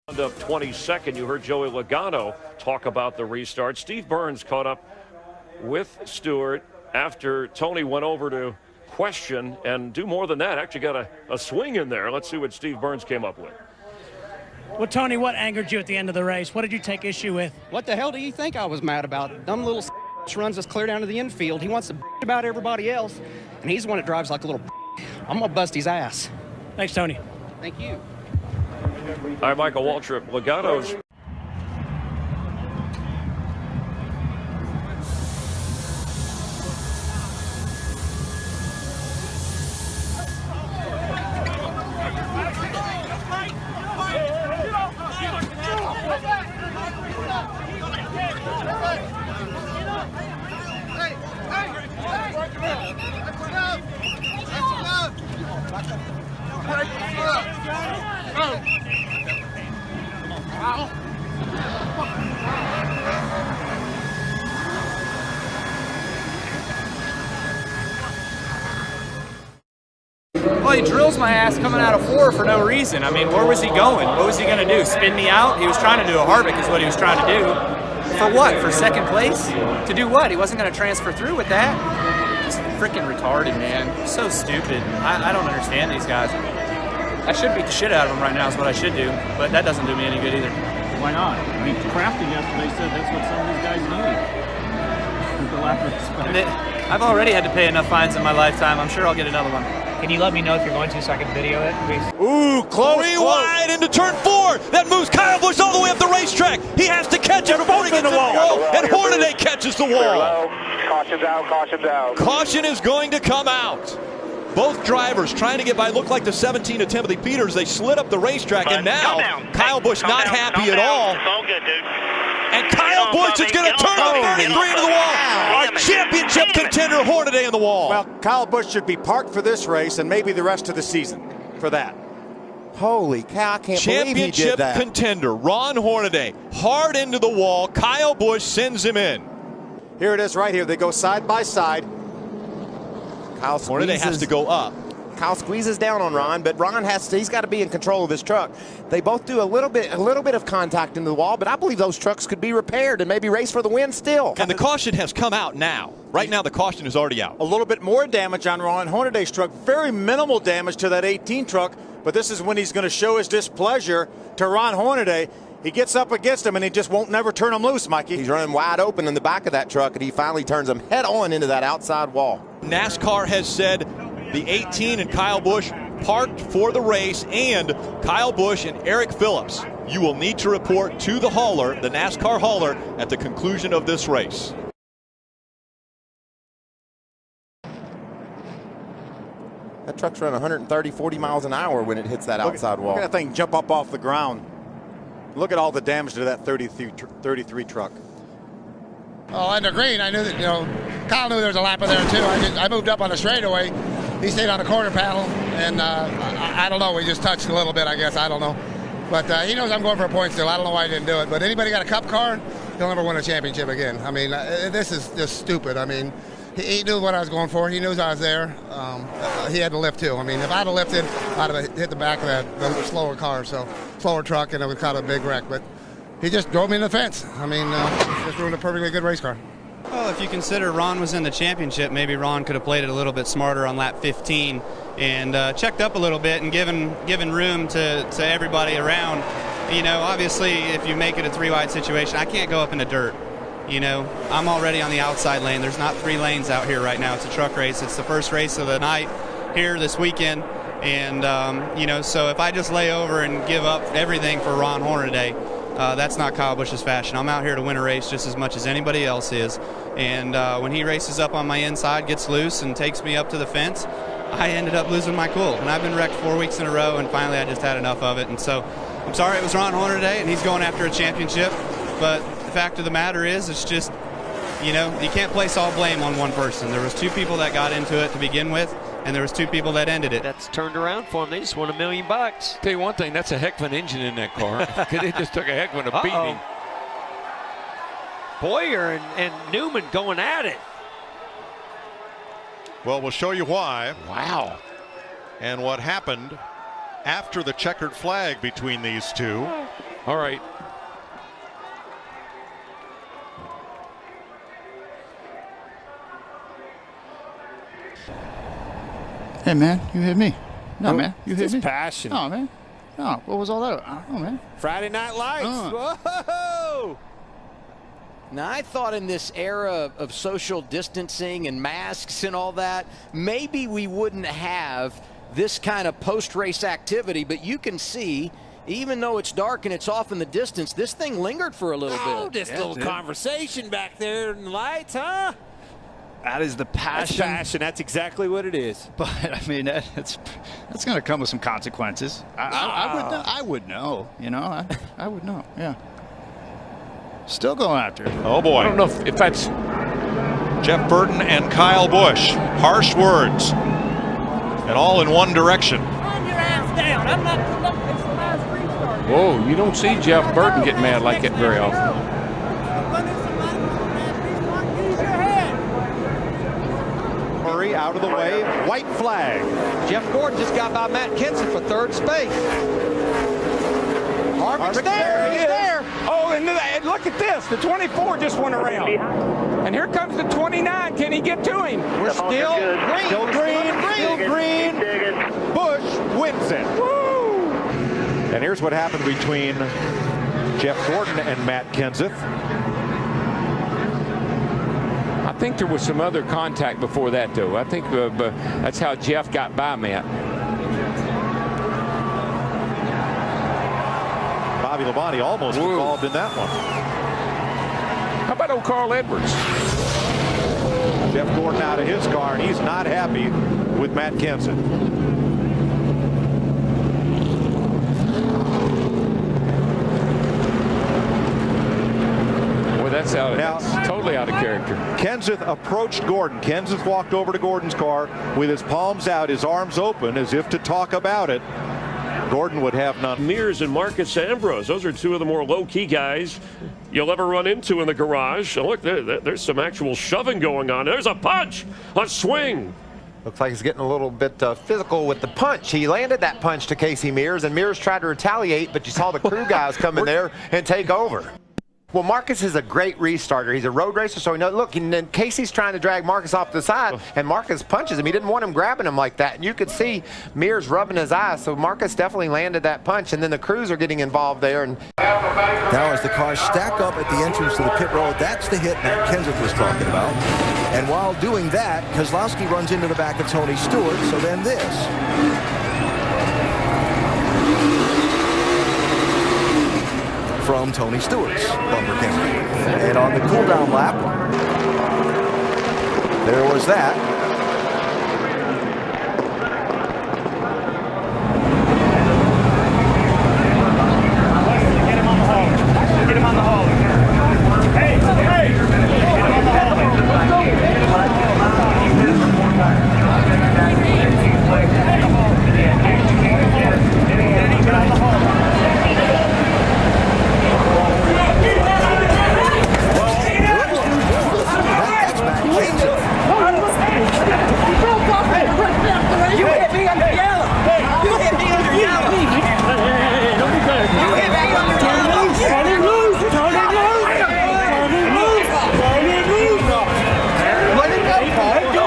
Up 22nd, you heard Joey Logano talk about the restart. Steve Burns caught up with Stewart after Tony went over to question and do more than that. Actually got a swing in there. Let's see what Steve Burns came up with. Well, Tony, what angered you at the end of the race? What did you take issue with? What the hell do you think I was mad about? Dumb little runs us clear down to the infield. He wants to about everybody else, and he's the one that drives like a little. I'm going to bust his ass. Thanks, Tony. Thank you. All right, Michael Waltrip, Logano's. Well, he drills my ass coming out of 4 for no reason. I mean, where was he going? What was he going to do? Spin me out? He was trying to do a Harvick is what he was trying to do. For what? For second place? To do what? He wasn't going to transfer through with that? Just freaking retarded, man. So stupid. I don't understand these guys. I should beat the shit out of them right now is what I should do, but that doesn't do me any good either. Why not? I mean, Crafty yesterday said that's what some of these guys need. With the lack of respect. I've already had to pay enough fines in my lifetime. I'm sure I'll get another one. Can you let me know if you're going to so I can video it, please? Ooh, close. Wide into turn 4. That moves Kyle Busch all the way up the racetrack. He has to catch it before he gets to the wall. And Hornaday catches the wall. Caution's out, caution's out. Caution is going to come out. Both drivers trying to get by. Looked like the 17 of Timothy Peters. They slid up the racetrack, and now Kyle Busch not happy at all. It's all good, dude. And Kyle Busch is going to turn the 33 into the wall. Our championship contender, Hornaday, in the wall. Well, Kyle Busch should be parked for this race and maybe the rest of the season for that. Holy cow, I can't believe he did Championship that. contender, Ron Hornaday, hard into the wall. Kyle Busch sends him in. Here it is right here. They go side by side. Hornaday has to go up. Kyle squeezes down on Ron, but Ron he's got to be in control of his truck. They both do a little bit of contact into the wall, but I believe those trucks could be repaired and maybe race for the win still. And the caution has come out now. Right now, the caution is already out. A little bit more damage on Ron Hornaday's truck. Very minimal damage to that 18 truck, but this is when he's going to show his displeasure to Ron Hornaday. He gets up against him, and he just won't never turn him loose, Mikey. He's running wide open in the back of that truck, and he finally turns him head on into that outside wall. NASCAR has said the 18 and Kyle Busch parked for the race, and Kyle Busch and Eric Phillips, you will need to report to the hauler, the NASCAR hauler, at the conclusion of this race. That truck's running 130, 40 miles an hour when it hits that outside wall. Look at that thing jump up off the ground. Look at all the damage to that 33 truck. Oh, and the green, I knew that, Kyle knew there was a lap in there too. I moved up on the straightaway. He stayed on the quarter panel, and I don't know. We just touched a little bit, I guess. I don't know. But he knows I'm going for a point still. I don't know why he didn't do it. But anybody got a cup car, he'll never win a championship again. I mean, this is just stupid. I mean, he knew what I was going for. He knew I was there. He had to lift too. I mean, if I'd have lifted, I'd have hit the back of the slower car, slower truck, and it would cause a big wreck. But he just drove me in the fence. I mean, just ruined a perfectly good race car. Well, if you consider Ron was in the championship, maybe Ron could have played it a little bit smarter on lap 15 and checked up a little bit and given room to everybody around. Obviously, if you make it a 3-wide situation, I can't go up in the dirt. I'm already on the outside lane. There's not 3 lanes out here right now. It's a truck race. It's the first race of the night here this weekend. And, so if I just lay over and give up everything for Ron Hornaday, that's not Kyle Busch's fashion. I'm out here to win a race just as much as anybody else is. And when he races up on my inside, gets loose, and takes me up to the fence, I ended up losing my cool. And I've been wrecked 4 weeks in a row, and finally I just had enough of it. And so I'm sorry it was Ron Hornaday, and he's going after a championship. But the fact of the matter is, it's just, you can't place all blame on one person. There was 2 people that got into it to begin with, and there was 2 people that ended it. That's turned around for them. They just won $1 million. Tell you one thing, that's a heck of an engine in that car. Because it just took a heck of a beating. Boyer and Newman going at it. Well, we'll show you why. Wow. And what happened after the checkered flag between these two. All right. Hey, man, you hit me. No, man, you hit It's me. passion. No, man. No, what was all that? I don't know, man. Friday Night Lights. Whoa! Now, I thought in this era of social distancing and masks and all that, maybe we wouldn't have this kind of post-race activity, but you can see, even though it's dark and it's off in the distance, this thing lingered for a little bit. Just a little conversation back there in the lights, huh? That is the passion. That's passion. That's exactly what it is. But I mean, that's going to come with some consequences. I would know. You know, I would know. Yeah. Still going after it. Oh boy! I don't know if that's Jeff Burton and Kyle Busch. Harsh words, and all in one direction. Calm your ass down. I'm not. It's the last restart. Whoa! You don't see Jeff Burton get mad like that very often. Murray out of the way. White flag. Jeff Gordon just got by Matt Kenseth for third space. Harvick's there. He's there. Oh, and look at this. The 24 just went around. And here comes the 29. Can he get to him? We're still green. Still green. Busch wins it. Woo! And here's what happened between Jeff Gordon and Matt Kenseth. I think there was some other contact before that, though. I think that's how Jeff got by Matt. Bobby Labonte almost involved in that one. How about old Carl Edwards? Jeff Gordon out of his car, and he's not happy with Matt Kenseth. Boy, that's totally out of character. Kenseth approached Gordon. Kenseth walked over to Gordon's car with his palms out, his arms open, as if to talk about it. Gordon would have none. Mears and Marcus Ambrose. Those are two of the more low-key guys you'll ever run into in the garage. Oh, look, there's some actual shoving going on. There's a punch, a swing. Looks like he's getting a little bit physical with the punch. He landed that punch to Casey Mears, and Mears tried to retaliate, but you saw the crew guys come in there and take over. Well, Marcus is a great restarter. He's a road racer, so we know. Look, and then Casey's trying to drag Marcus off to the side, and Marcus punches him. He didn't want him grabbing him like that, and you could see Mears rubbing his eyes. So Marcus definitely landed that punch, and then the crews are getting involved there. And now, as the cars stack up at the entrance to the pit road, that's the hit that Kenseth was talking about. And while doing that, Keselowski runs into the back of Tony Stewart. So then this. From Tony Stewart's bumper king. And on the cool-down lap, there was that. Get him on the hauler. Get him on the hauler. Hey! Get him on the hauler. You hit me under yellow. You hit me under yellow. You hit me under yellow. Turn it loose. Turn it loose. Turn it loose. Turn it loose. Let it go, Paul. Let go.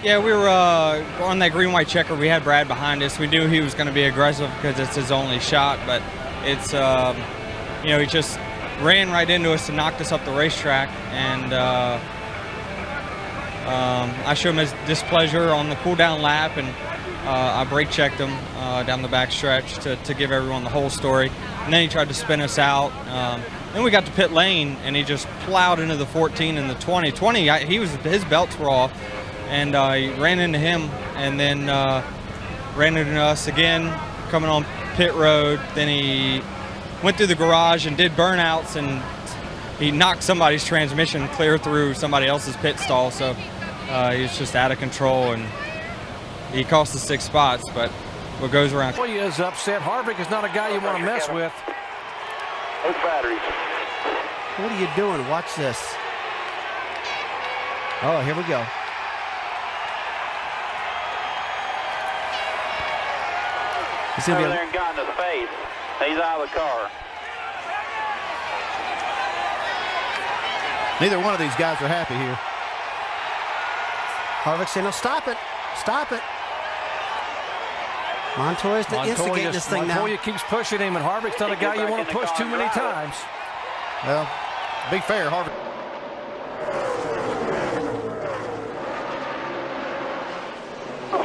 Yeah, we were on that green-white checker. We had Brad behind us. We knew he was going to be aggressive because it's his only shot, but it's, you know, he just ran right into us and knocked us up the racetrack. And I showed him his displeasure on the cool-down lap, and I brake-checked him down the back stretch to give everyone the whole story. And then he tried to spin us out. Then we got to pit lane, and he just plowed into the 14 and the 20. 20, his belts were off. And he ran into him, and then ran into us again coming on pit road. Then he went through the garage and did burnouts, and he knocked somebody's transmission clear through somebody else's pit stall. So he was just out of control, and he cost us 6 spots. But what goes around. Boy, he is upset. Harvick is not a guy you want to mess with. 8 batteries. What are you doing? Watch this. Oh, here we go. He's over there and got in his face. He's out of the car. Neither one of these guys are happy here. Harvick saying, no, stop it. Stop it. Montoya's to instigate this thing now. Montoya keeps pushing him, and Harvick's not a guy you want to push too many times. Well, be fair, Harvick.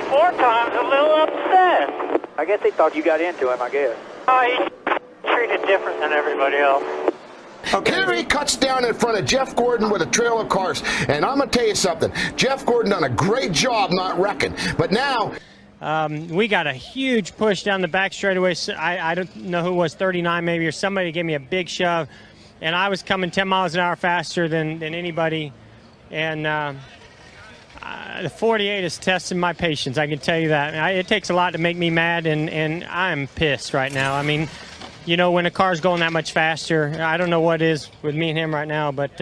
Four times a little upset. I guess they thought you got into him, I guess. Oh, he's treated different than everybody else. Okay. Here he cuts down in front of Jeff Gordon with a trail of cars. And I'm going to tell you something. Jeff Gordon done a great job not wrecking. But now... we got a huge push down the back straightaway. I don't know who it was, 39 maybe, or somebody gave me a big shove. And I was coming 10 miles an hour faster than anybody. And the 48 is testing my patience, I can tell you that. It takes a lot to make me mad, and I'm pissed right now. I mean, you know, when a car's going that much faster, I don't know what is with me and him right now, but,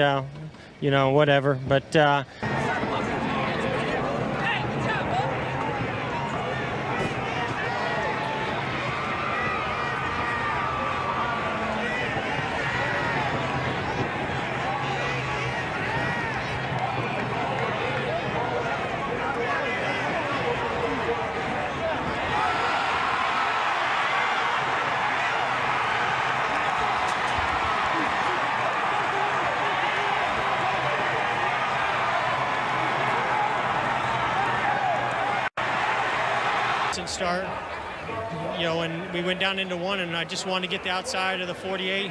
you know, whatever. But start, you know, and we went down into one, and I just wanted to get the outside of the 48,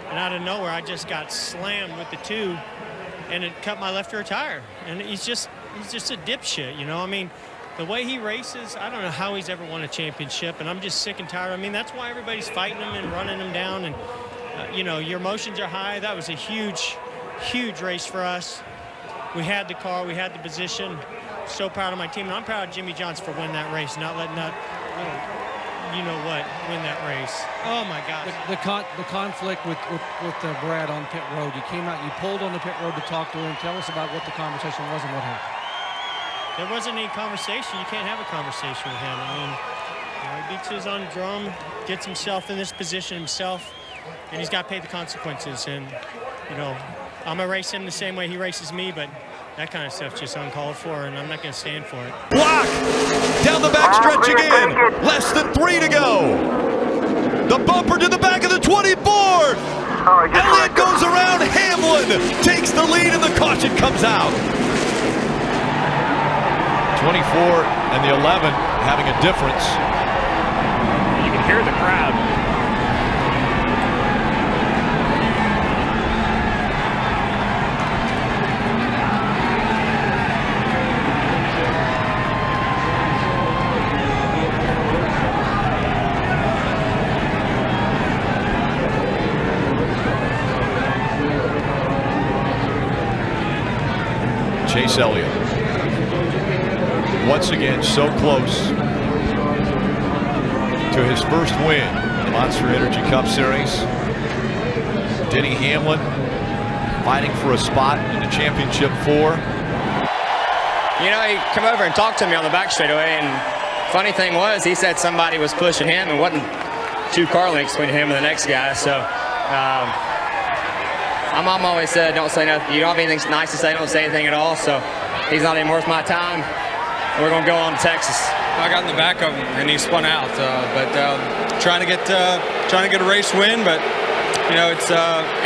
and out of nowhere I just got slammed with the 2, and it cut my left rear tire. And he's just a dipshit, you know. I mean, the way he races, I don't know how he's ever won a championship, and I'm just sick and tired. I mean, that's why everybody's fighting him and running him down, and you know, your emotions are high. That was a huge race for us. We had the car, we had the position. So proud of my team, and I'm proud of Jimmy Johnson for winning that race, not letting that you know what, win that race. Oh my gosh. The conflict with Brad on pit road. You came out, you pulled on the pit road to talk to him. Tell us about what the conversation was and what happened. There wasn't any conversation. You can't have a conversation with him. I mean, you know, he beats his own drum, gets himself in this position himself, and he's got to pay the consequences. And you know, I'm gonna race him the same way he races me, but that kind of stuff's just uncalled for, and I'm not going to stand for it. Block! Down the back stretch again. Less than 3 to go. The bumper to the back of the 24. Elliott goes around. Hamlin takes the lead, and the caution comes out. 24 and the 11 having a difference. You can hear the crowd. Chase Elliott, once again, so close to his first win in the Monster Energy Cup Series. Denny Hamlin fighting for a spot in the championship 4. You know, he come over and talked to me on the back straightaway, and funny thing was, he said somebody was pushing him and wasn't 2 car lengths between him and the next guy. So my mom always said, don't say nothing. You don't have anything nice to say, don't say anything at all. So he's not even worth my time. We're going to go on to Texas. I got in the back of him, and he spun out. But trying to get a race win, but you know, it's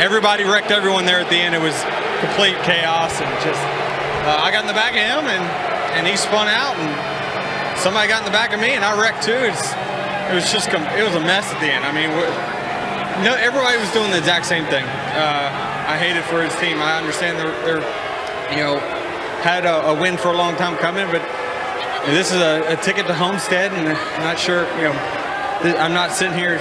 everybody wrecked everyone there at the end. It was complete chaos, and just I got in the back of him, and he spun out, and somebody got in the back of me, and I wrecked too. It was a mess at the end. I mean, no, everybody was doing the exact same thing. I hated for his team. I understand they're you know, had a win for a long time coming, but this is a ticket to Homestead, and I'm not sure, you know, I'm not sitting here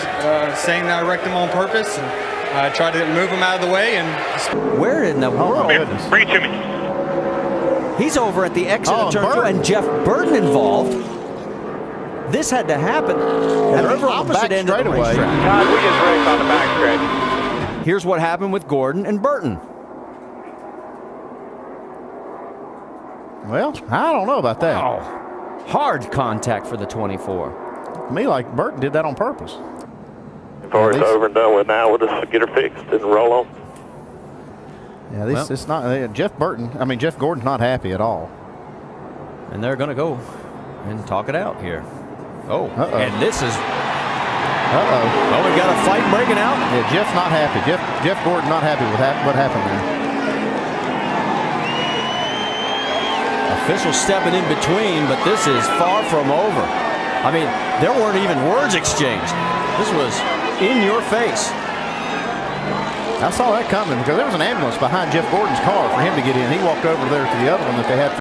saying that I wrecked them on purpose. And I tried to move him out of the way and. Where in the world? Bring it to me. He's over at the exit of turn 2, and Jeff Burton involved. This had to happen. And over on the opposite end of the racetrack. God, we just raced on the back stretch. Here's what happened with Gordon and Burton. Well, I don't know about that. Oh, hard contact for the 24. To me, like Burton did that on purpose. As far as over and done with now, we'll just get her fixed and roll on. Yeah, this it's not Jeff Gordon's not happy at all. And they're going to go and talk it out here. Oh, and this is. Well, we got a fight breaking out. Yeah, Jeff's not happy. Jeff Gordon not happy with what happened there. Officials stepping in between, but this is far from over. I mean, there weren't even words exchanged. This was in your face. I saw that coming because there was an ambulance behind Jeff Gordon's car for him to get in. He walked over there to the other one that they had.